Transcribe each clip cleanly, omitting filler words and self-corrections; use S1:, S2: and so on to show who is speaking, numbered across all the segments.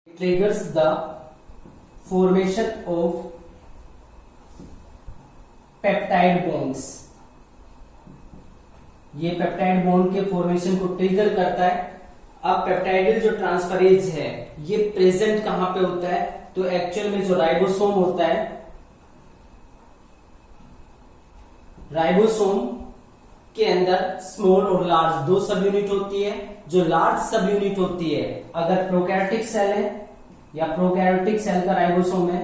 S1: triggers the formation of peptide bonds. ये peptide bond के formation को ट्रिगर करता है। अब पेप्टाइडल जो ट्रांसफरेज है ये प्रेजेंट कहां पे होता है, तो एक्चुअल में जो राइबोसोम होता है, राइबोसोम के अंदर स्मॉल और लार्ज दो सब यूनिट होती है। जो लार्ज सब यूनिट होती है, अगर प्रोकैरियोटिक सेल है या प्रोकैरियोटिक सेल का राइबोसोम है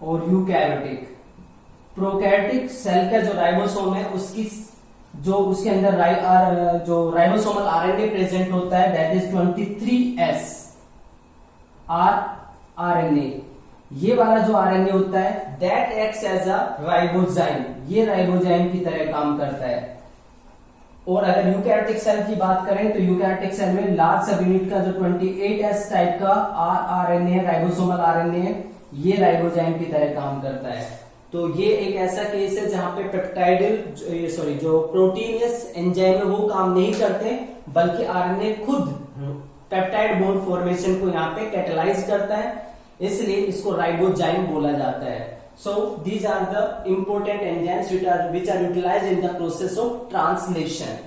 S1: और यूकैरियोटिक, प्रोकैरियोटिक सेल का जो राइबोसोम है उसकी जो उसके अंदर जो राइबोसोमल आरएनए प्रेजेंट होता है दैट इज 23S आरएनए। ये वाला जो आरएनए होता है that acts as a ribozyme, ये राइबोजाइम की तरह काम करता है। और अगर यूकैरियोटिक सेल की बात करें तो यूकैरियोटिक सेल में लार्ज सब यूनिट का जो 28S टाइप का आरएनए है, राइबोसोमल आरएनए है, ये राइबोजाइम की तरह काम करता है। तो ये एक ऐसा केस है जहां पे पेप्टाइडल जो प्रोटीनियस एंजाइम है वो काम नहीं करते, बल्कि आरएनए खुद पेप्टाइड बॉन्ड फॉर्मेशन को यहाँ पे कैटेलाइज करता है, इसलिए इसको राइबोजाइम बोला जाता है। So these are the important enzymes which are utilised in the process of translation.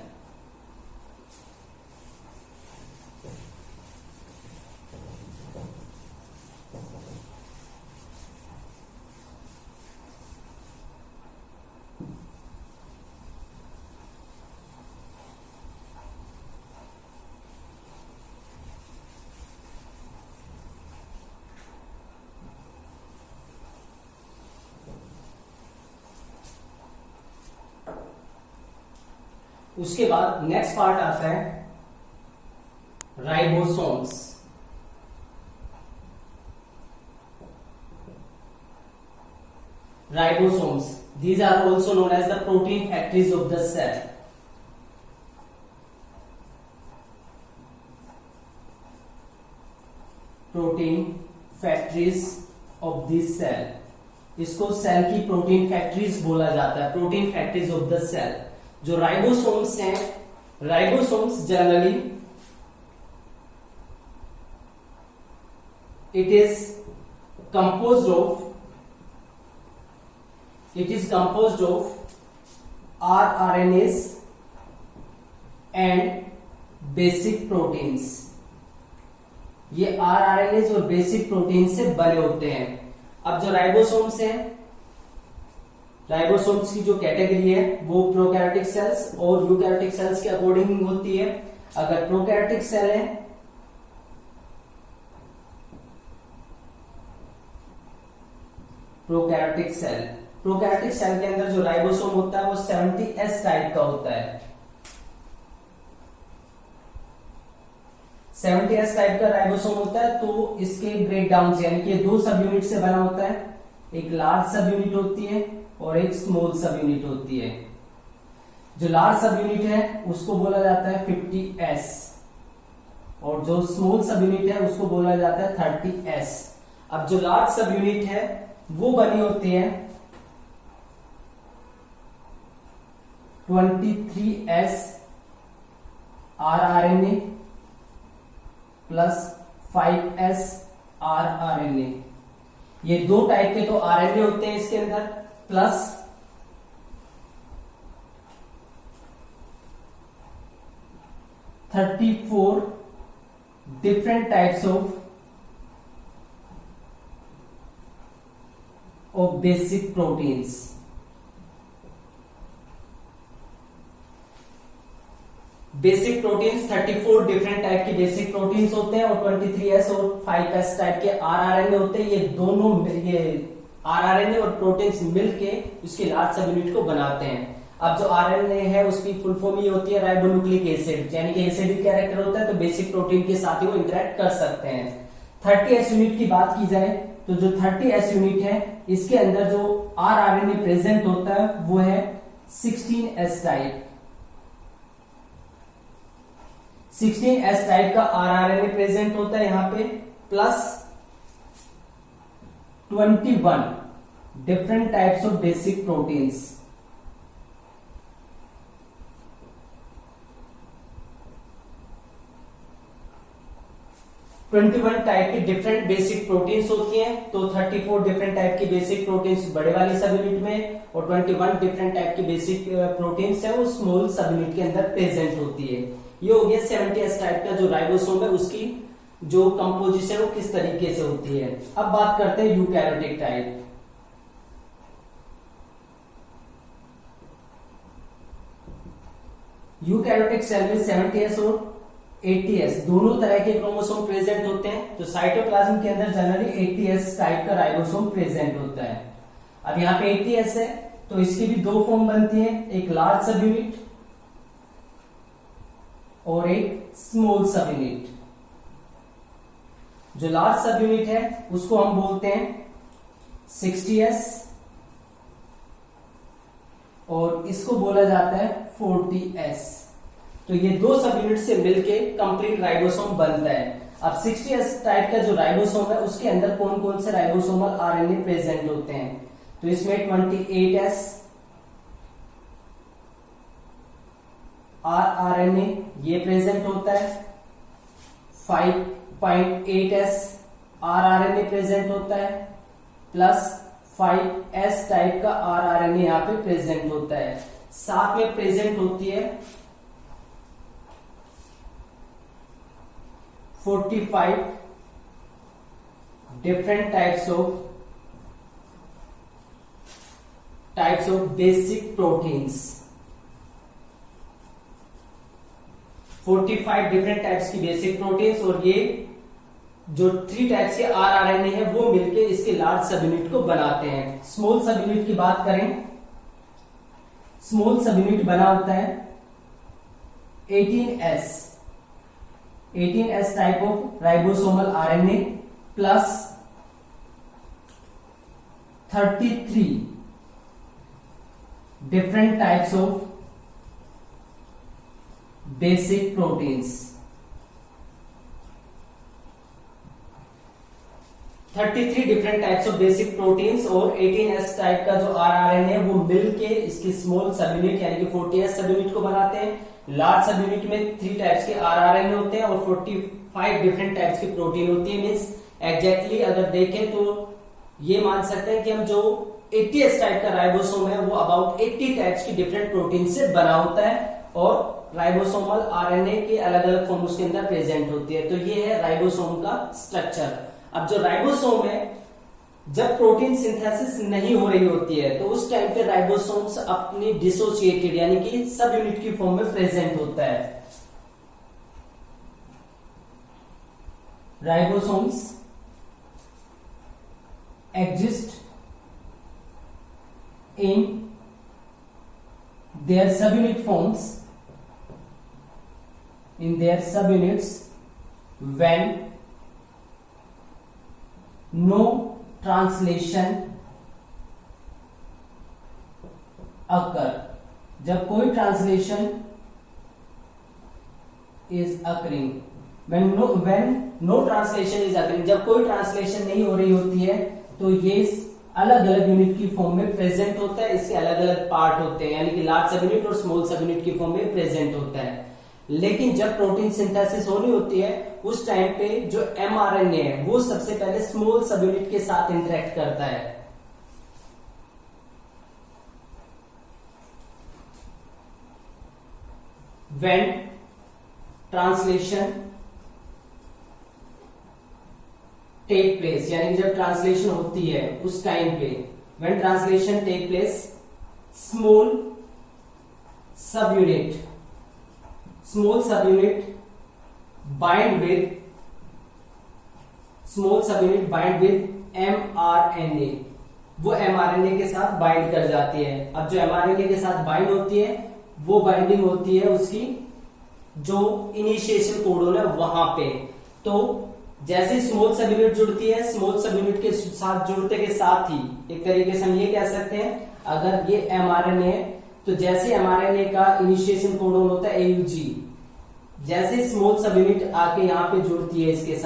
S1: उसके बाद नेक्स्ट पार्ट आता है ribosomes. Ribosomes these are also known as the protein factories of the cell. Protein factories of this cell, इसको cell की protein factories बोला जाता है, protein factories of the cell. जो राइबोसोम्स हैं, ribosomes generally it is composed of RNAs and basic proteins. ये RNS और basic protein से बने होते हैं। अब जो राइबोसोम्स हैं, राइबोसोम्स की जो कैटेगरी है वो प्रोकैरियोटिक सेल्स और यूकैरियोटिक सेल्स के अकॉर्डिंग होती है। अगर प्रोकैरियोटिक सेल है प्रोकैरियोटिक सेल के अंदर जो राइबोसोम होता है वो 70S टाइप का होता है। 70S टाइप का राइबोसोम होता है, तो इसके ब्रेकडाउन से यानी कि दो सब यूनिट से बना होता है। एक लार्ज सब यूनिट होती है और एक स्मॉल सब यूनिट होती है। जो लार्ज सब यूनिट है उसको बोला जाता है 50S और जो स्मॉल सब यूनिट है उसको बोला जाता है 30S। अब जो लार्ज सब यूनिट है वो बनी होती है 23S rRNA plus 5S rRNA। ये दो टाइप के तो आरएनए होते हैं इसके अंदर, plus 34 different types of basic proteins. Basic proteins 34 different type के बेसिक प्रोटीन्स होते हैं और 23S और 5S टाइप के आरआरएनए होते हैं। ये दोनों आरआरएनए और प्रोटीन्स मिलके उसके लार्ज सब यूनिट को बनाते हैं। अब जो आरएनए है उसकी फुल फॉर्म ये होती है राइबोन्यूक्लिक एसिड, यानी कि एसिडिक कैरेक्टर होता है, तो बेसिक प्रोटीन के साथ ही वो इंटरेक्ट कर सकते हैं। 30S यूनिट की बात की जाए तो जो 30S यूनिट है इसके अंदर जो आरआरएनए प्रेजेंट होता है वो है 16S टाइप। 16S टाइप का आरआरएनए प्रेजेंट होता है यहां पे, plus 21 different types of basic proteins. 21 type की डिफरेंट बेसिक प्रोटीन्स होती हैं, तो 34 डिफरेंट टाइप की बेसिक प्रोटीन्स बड़े वाली सब यूनिट में और 21 डिफरेंट टाइप की बेसिक प्रोटीन्स है वो स्मॉल सब यूनिट के अंदर प्रेजेंट होती है। ये हो गया 70s टाइप का जो राइबोसोम है उसकी जो कंपोजिशन वो किस तरीके से होती है। अब बात करते हैं यूकैरियोटिक टाइप। यूकैरियोटिक सेल में 70s और 80s दोनों तरह के क्रोमोसोम प्रेजेंट होते हैं। तो साइटोप्लाज्म के अंदर जनरली 80s टाइप का राइबोसोम प्रेजेंट होता है। अब यहाँ पे 80s है तो इसकी भी दो फॉर्म बनती है, एक लार्ज सब यूनिट और एक स्मॉल सब यूनिट। जो लार्ज सब यूनिट है उसको हम बोलते हैं 60s और इसको बोला जाता है 40s। तो ये दो सब यूनिट से मिलके कंप्लीट राइबोसोम बनता है। अब 60s टाइप का जो राइबोसोम है उसके अंदर कौन कौन से राइबोसोमल आरएनए प्रेजेंट होते हैं, तो इसमें 28s आरएनए ये प्रेजेंट होता है, 5.8s आरएनए प्रेजेंट होता है, प्लस 5s टाइप का आरएनए यहाँ पे प्रेजेंट होता है। साथ में प्रेजेंट होती है 45 different types of basic proteins। 45 different types की बेसिक प्रोटीन्स और ये जो 3 टाइप्स के आरएनए है वो मिलके इसके लार्ज सब यूनिट को बनाते हैं। स्मॉल सब यूनिट की बात करें, स्मॉल सब यूनिट बना होता है 18s type of ribosomal RNA plus 33 different types of basic proteins. 33 different types of basic proteins और 18s टाइप का जो आरएनए है वो मिलके इसकी स्मॉल सब यूनिट यानी कि 40s सब यूनिट को बनाते हैं। लार्ज सब यूनिट में 3 टाइप्स के आरएनए होते हैं और 45 डिफरेंट टाइप्स की प्रोटीन होती है। मींस एग्जैक्टली अगर देखें तो ये मान सकते हैं कि हम जो 80s टाइप का राइबोसोम है वो अबाउट 80 टाइप्स की डिफरेंट प्रोटीन से बना होता है और राइबोसोमल आरएनए के अलग अलग फॉर्म उसके अंदर प्रेजेंट होती है। तो ये है राइबोसोम का स्ट्रक्चर। अब जो राइबोसोम है जब प्रोटीन सिंथेसिस नहीं हो रही होती है तो उस टाइम पे राइबोसोम्स अपनी डिसोसिएटेड यानी कि सब यूनिट की फॉर्म में प्रेजेंट होता है। Ribosomes exist in their subunit forms in their subunits when no translation occur। जब कोई translation is occurring, when no translation is occurring, जब कोई ट्रांसलेशन नहीं हो रही होती है तो ये अलग अलग यूनिट की फॉर्म में प्रेजेंट होता है। इसके अलग अलग पार्ट होते हैं यानी कि लार्ज सब यूनिट और स्मॉल सब यूनिट की फॉर्म में प्रेजेंट होता है। लेकिन जब प्रोटीन सिंथेसिस होनी होती है उस टाइम पे जो एमआरएनए है वो सबसे पहले स्मॉल सब यूनिट के साथ इंटरेक्ट करता है। व्हेन ट्रांसलेशन टेक प्लेस यानी कि जब ट्रांसलेशन होती है उस टाइम पे when translation take place small subunit bind with mRNA, वो एमआरएनए के साथ बाइंड कर जाती है। अब जो एमआरएनए के साथ बाइंड होती है वो बाइंडिंग होती है उसकी जो इनिशिएशन कोडोन है वहां पे। तो जैसे स्मॉल सब यूनिट जुड़ती है, स्मॉल सब यूनिट के साथ जुड़ते के साथ ही एक तरीके से हम ये कह सकते हैं अगर ये एमआरएनए है तो जैसे एमआरएनए का इनिशिएशन कोडोन होता है एयूजी, जैसे स्मॉल सब यूनिट आके यहाँ पे जुड़ती है इसके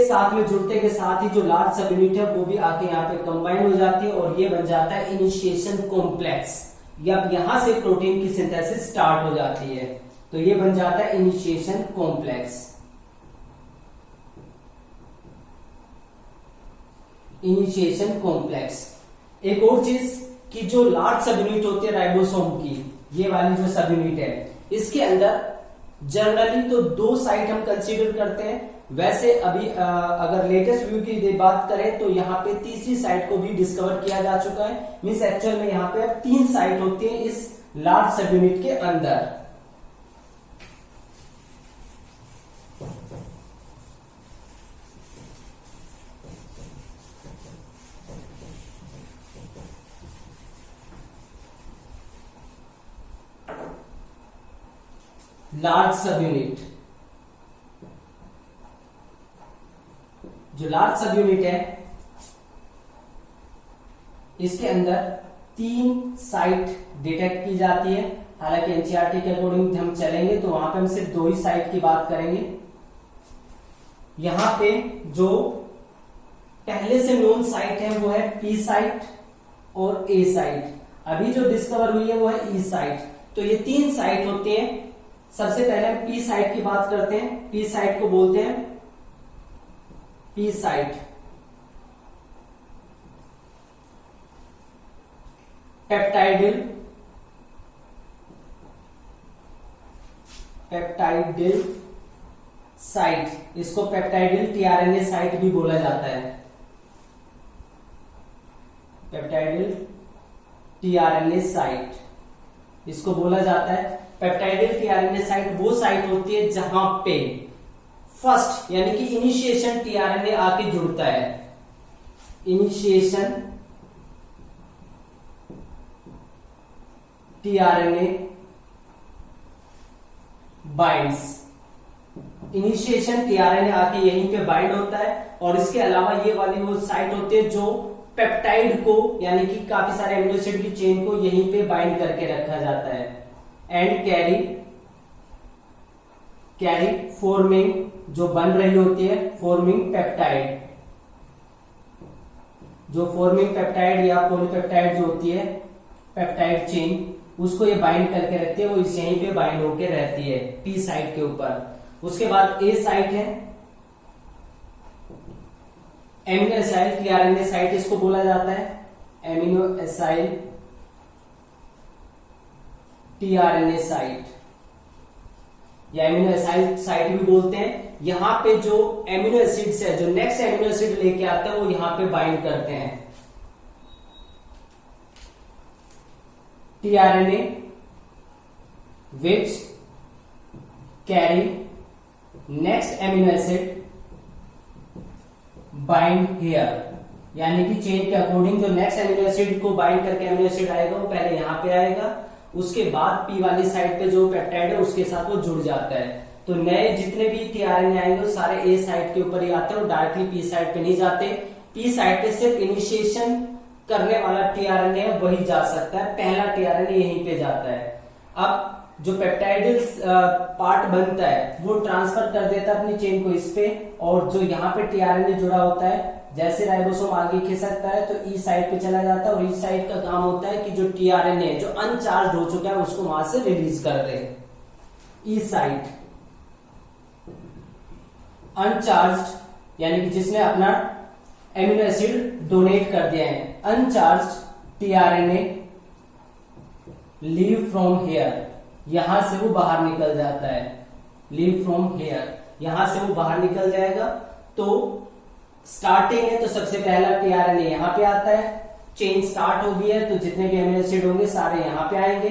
S1: साथ में जुड़ते के साथ ही जो लार्ज सब यूनिट है वो भी आके यहाँ पे कंबाइन हो जाती है और ये बन जाता है इनिशिएशन कॉम्प्लेक्स। या यहां से प्रोटीन की सिंथेसिस स्टार्ट हो जाती है। तो ये बन जाता है इनिशिएशन कॉम्प्लेक्स। Initiation complex. एक और चीज कि जो लार्ज सब यूनिट होती है राइबोसोम की, ये वाली जो सब यूनिट है, इसके अंदर जनरली तो 2 साइट हम कंसीडर करते हैं। वैसे अभी अगर लेटेस्ट व्यू की बात करें तो यहाँ पे तीसरी साइट को भी डिस्कवर किया जा चुका है। मींस एक्चुअल में यहाँ पे अब 3 साइट होती है इस लार्ज सब यूनिट के अंदर। लार्ज सब यूनिट, जो लार्ज सब यूनिट है इसके अंदर 3 साइट डिटेक्ट की जाती है। हालांकि एनसीईआरटी के अकॉर्डिंग हम चलेंगे तो वहां पे हम सिर्फ 2 ही साइट की बात करेंगे। यहां पे जो पहले से नोन साइट है वो है पी साइट और ए साइट। अभी जो डिस्कवर हुई है वो है ई साइट। तो ये 3 साइट होते हैं। सबसे पहले हम पी साइट की बात करते हैं। पी साइट को बोलते हैं पी साइट। पेप्टाइडिल साइट, इसको पेप्टाइडिल टीआरएनए साइट भी बोला जाता है। पेप्टाइडिल टीआरएनए साइट इसको बोला जाता है। पेप्टाइडिल टीआरएनए साइट वो साइट होती है जहां पे फर्स्ट यानी कि इनिशिएशन टीआरएनए आके जुड़ता है। Initiation tRNA binds. Initiation tRNA आके यहीं पे बाइंड होता है। और इसके अलावा ये वाली वो साइट होती है जो पेप्टाइड को यानी कि काफी सारे एमिनो एसिड की चेन को यहीं पे बाइंड करके रखा जाता है। एंड कैरी फॉर्मिंग, जो बन रही होती है फॉर्मिंग पेप्टाइड। जो फॉर्मिंग पेप्टाइड या पॉलीपेप्टाइड जो होती है पेप्टाइड चेन, उसको ये बाइंड करके रखती है। वो इस यहीं पे बाइंड होके रहती है पी साइट के ऊपर। उसके बाद ए साइट है एमिनो एसाइल टीआरएनए साइट, इसको बोला जाता है एमिनो एसाइल टीआरएनए साइट या एमिनो एसाइल साइट भी बोलते हैं। यहां पे जो एमिनो एसिड्स है, जो नेक्स्ट एमिनो एसिड लेके आते हैं वो यहां पे बाइंड करते हैं। TRNA which carry next amino acid bind here, यानी कि चेन के अकॉर्डिंग जो नेक्स्ट एमिनो एसिड को बाइंड करके एमिनो एसिड आएगा वो पहले यहां पे आएगा। उसके बाद पी वाली साइड पे जो पेप्टाइड है उसके साथ वो जुड़ जाता है। तो नए जितने भी टीआरएनए आएंगे वो सारे ए साइट के ऊपर ही आते हैं, वो डायरेक्टली पी साइट पे नहीं जाते। पी साइट पे सिर्फ इनिशिएशन करने वाला टीआरएनए है वही जा सकता है, पहला टीआरएनए यहीं पे जाता है। अब जो पेप्टाइडल पार्ट बनता है वो ट्रांसफर कर देता है अपनी चेन को इस पे, और जो यहाँ पे टीआरएनए जुड़ा होता है जैसे राइबोसोम आगे खिसकता है तो ई साइड पे चला जाता है। और ई साइड का काम होता है कि जो टीआरएनए जो अनचार्ज हो चुका है उसको वहां से रिलीज कर दे। ई साइड अनचार्ज यानी कि जिसने अपना एमिनो एसिड डोनेट कर दिया है। अनचार्ज टीआरएनए लीव फ्रॉम हेयर, यहां से वो बाहर निकल जाता है। लीव फ्रॉम हेयर, यहां से वो बाहर निकल जाएगा। तो स्टार्टिंग है तो सबसे पहला टीआरएनए यहां पे आता है। चेन स्टार्ट हो गई है तो जितने भी एमिनो एसिड होंगे सारे यहां पे आएंगे।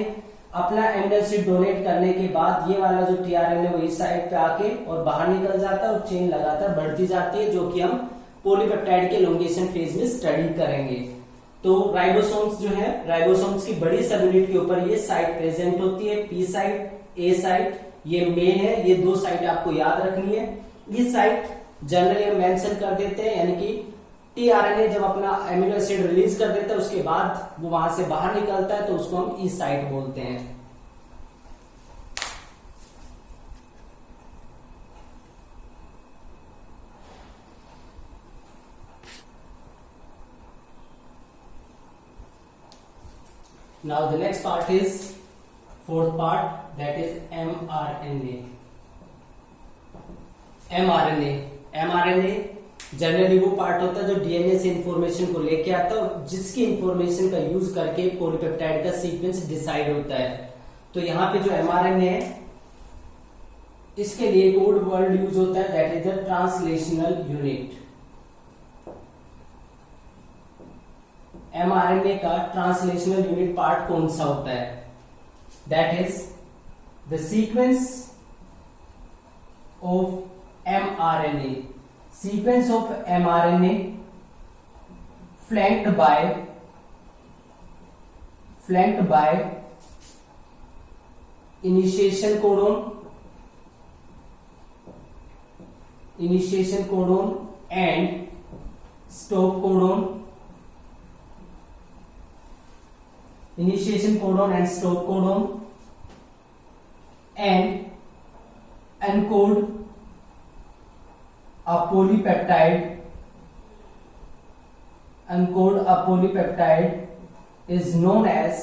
S1: अपना एमिनो एसिड डोनेट करने के बाद ये वाला जो टीआरएनए वो इस साइड पे आके और बाहर निकल जाता है और चेन लगातार बढ़ती जाती है, जो कि हम पॉलीपेप्टाइड के एलोंगेशन फेज में स्टडी करेंगे। तो राइबोसोम्स जो है, राइबोसोम्स की बड़ी सब यूनिट के ऊपर ये साइट प्रेजेंट होती है, पी साइट, ए साइट। ये मेन है, ये 2 साइट आपको याद रखनी है। ये साइट जनरली हम मेंशन कर देते हैं, यानी कि टीआरएनए जब अपना एमिनो एसिड रिलीज कर देता है उसके बाद वो वहां से बाहर निकलता है तो उसको हम ई साइट बोलते हैं। Now the next part is fourth part that is mRNA. mRNA generally वो पार्ट होता है जो डीएनए से इंफॉर्मेशन को लेके आता है और जिसकी इंफॉर्मेशन का यूज करके पॉलीपेप्टाइड का सीक्वेंस डिसाइड होता है. तो यहाँ पे जो mRNA है इसके लिए कोड वर्ड यूज होता है that is the translational unit. mRNA का ट्रांसलेशनल यूनिट पार्ट कौन सा होता है? That is the sequence of mRNA. Sequence of mRNA flanked by initiation codon and stop codon. Initiation codon and stop codon and encode a polypeptide is known as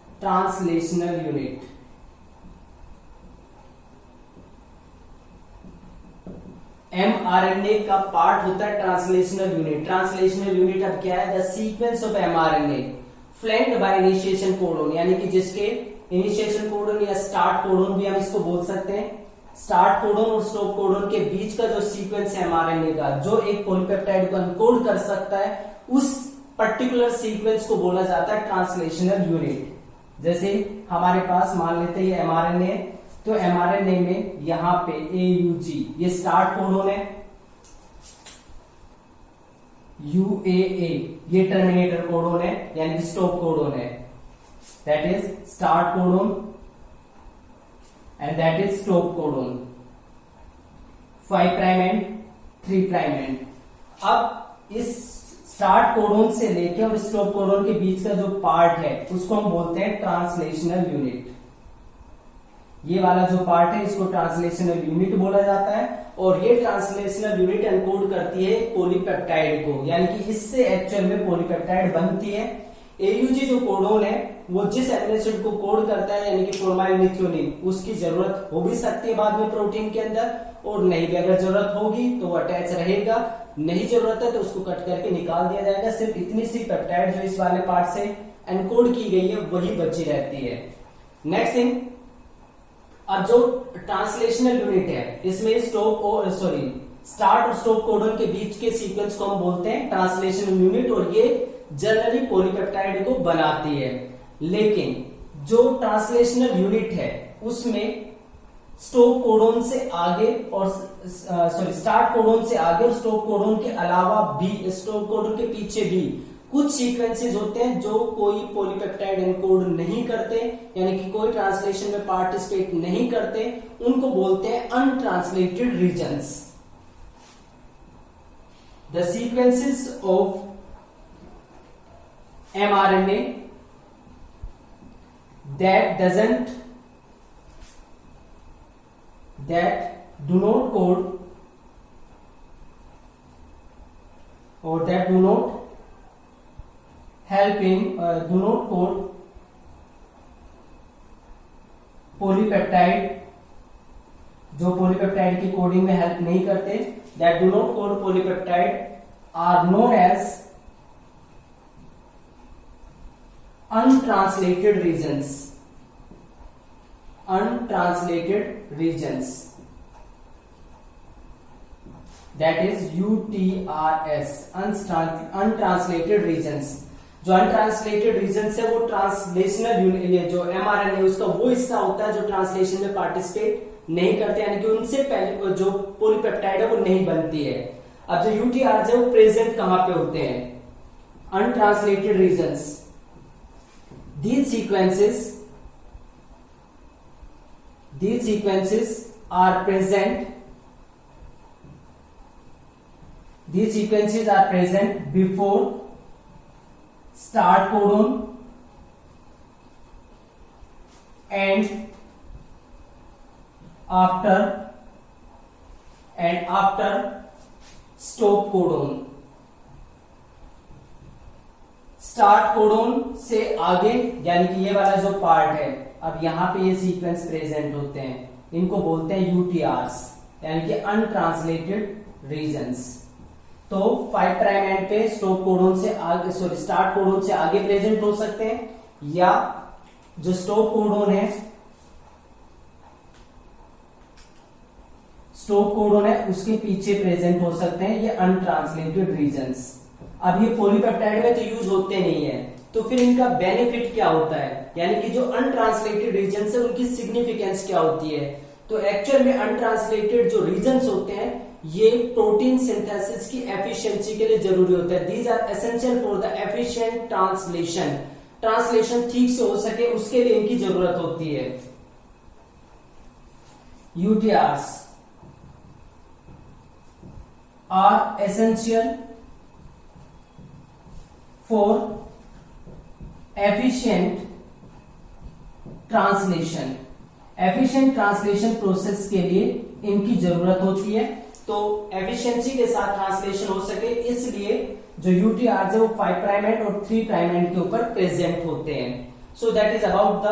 S1: translational unit. mRNA का part होता है translational unit. Translational unit अब क्या है? The sequence of mRNA flanked by initiation codon, यानी कि जिसके initiation codon या स्टार्ट कोडोन भी हम इसको बोल सकते हैं. स्टार्ट कोडोन और स्टॉप कोडोन के बीच का जो सीक्वेंस है mRNA का, जो एक पॉलीपेप्टाइड को एनकोड कर सकता है, उस पर्टिकुलर सीक्वेंस को बोला जाता है ट्रांसलेशनल यूनिट. जैसे हमारे पास मान लेते हैं ये mRNA है, तो mRNA में यहां पे AUG ये स्टार्ट कोडोन है, UAA ये टर्मिनेटर कोडोन है यानी कि स्टॉप कोडोन है. That is start codon and that is stop codon. 5 prime and 3 prime end. अब इस स्टार्ट कोडोन से लेके और स्टॉप कोडोन के बीच का जो पार्ट है उसको हम बोलते हैं ट्रांसलेशनल यूनिट. ये वाला जो पार्ट है इसको ट्रांसलेशनल यूनिट बोला जाता है और ये ट्रांसलेशनल यूनिट एनकोड करती है पॉलीपेप्टाइड को, यानी कि इससे एक्चुअल में पॉलीपेप्टाइड बनती है. एयूजी जो कोडोन है वो जिस एमिनो एसिड को कोड करता है यानी कि फॉर्माइल मिथ्योनिन, उसकी जरूरत हो भी सकती है बाद में प्रोटीन के अंदर, और नहीं भी अगर जरूरत होगी तो वो अटैच रहेगा, नहीं जरूरत है तो उसको कट करके निकाल दिया जाएगा. सिर्फ इतनी सी पेप्टाइड जो इस वाले पार्ट से एनकोड की गई है वही बची रहती है. नेक्स्ट थिंग, अब जो ट्रांसलेशनल यूनिट है इसमें स्टार्ट और स्टॉप कोडोन के बीच के सीक्वेंस को हम बोलते हैं ट्रांसलेशनल यूनिट और ये जनरली पॉलीपेप्टाइड को बनाती है. लेकिन जो ट्रांसलेशनल यूनिट है उसमें स्टॉप कोडोन से आगे और स्टार्ट कोडोन से आगे और स्टॉप कोडोन के अलावा भी, स्टॉप कोडोन के पीछे भी कुछ सीक्वेंसेस होते हैं जो कोई पॉलीपेप्टाइड एनकोड नहीं करते, यानी कि कोई ट्रांसलेशन में पार्टिसिपेट नहीं करते, उनको बोलते हैं untranslated regions. The sequences of mRNA that do not code or that do not help in do not code polypeptide, जो पॉलीपेप्टाइड की कोडिंग में हेल्प नहीं करते, that do not code polypeptide are known as untranslated regions. That is UTRS, untranslated regions. जो untranslated regions है वो translational unit, जो mRNA उसका वो हिस्सा होता है जो ट्रांसलेशन में पार्टिसिपेट नहीं करते, यानी कि उनसे पहले जो पॉलीपेप्टाइड है वो नहीं बनती है. अब जो UTRs है वो प्रेजेंट कहां पे होते हैं? Untranslated regions. These sequences are present before start codon and after stop codon. Start codon से आगे यानी कि ये वाला जो पार्ट है, अब यहाँ पे ये सीक्वेंस प्रेजेंट होते हैं, इनको बोलते हैं यूटीआरस यानी कि अनट्रांसलेटेड रीजन्स। तो 5 प्राइम एंड पे स्टॉप कोडोन से आगे, सॉरी स्टार्ट कोडोन से आगे प्रेजेंट हो सकते हैं, या जो स्टॉप कोडोन है, स्टॉप कोडोन है उसके पीछे प्रेजेंट हो सकते हैं ये अनट्रांसलेटेड रीजन्स। अब ये पॉलीपेप्टाइड में तो यूज होते नहीं है, तो फिर इनका बेनिफिट क्या होता है, यानी कि जो अनट्रांसलेटेड रीजन्स है उनकी सिग्निफिकेंस क्या होती है। तो एक्चुअल में अनट्रांसलेटेड जो रीजन्स होते हैं ये प्रोटीन सिंथेसिस की एफिशिएंसी के लिए जरूरी होता है। These are essential for the efficient translation, translation ठीक से हो सके उसके लिए इनकी जरूरत होती है। UTRs are essential for efficient translation, efficient translation process के लिए इनकी जरूरत होती है। तो एफिशिएंसी के साथ ट्रांसलेशन हो सके इसलिए जो यूटीआर है वो 5 प्राइम एंड और 3 प्राइम एंड के ऊपर प्रेजेंट होते हैं। So that is about the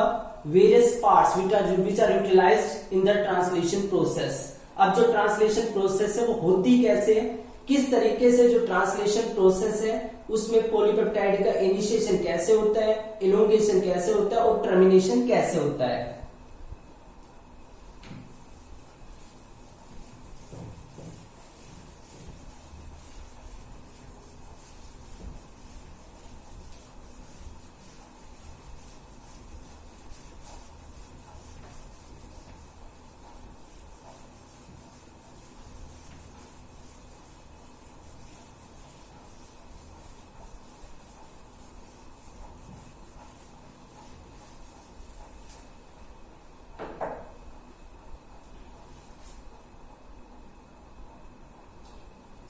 S1: various parts which are utilised in the translation process. अब जो ट्रांसलेशन प्रोसेस है वो होती कैसे है, किस तरीके से जो ट्रांसलेशन प्रोसेस है उसमें पॉलीपेप्टाइड का इनिशिएशन कैसे होता है, इलोंगेशन कैसे होता है और टर्मिनेशन कैसे होता है।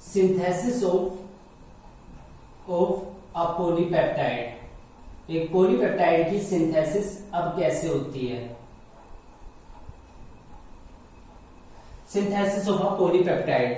S1: सिंथेसिस ऑफ अ पॉलीपेप्टाइड, एक पॉलीपेप्टाइड की सिंथेसिस अब कैसे होती है। Synthesis of a polypeptide,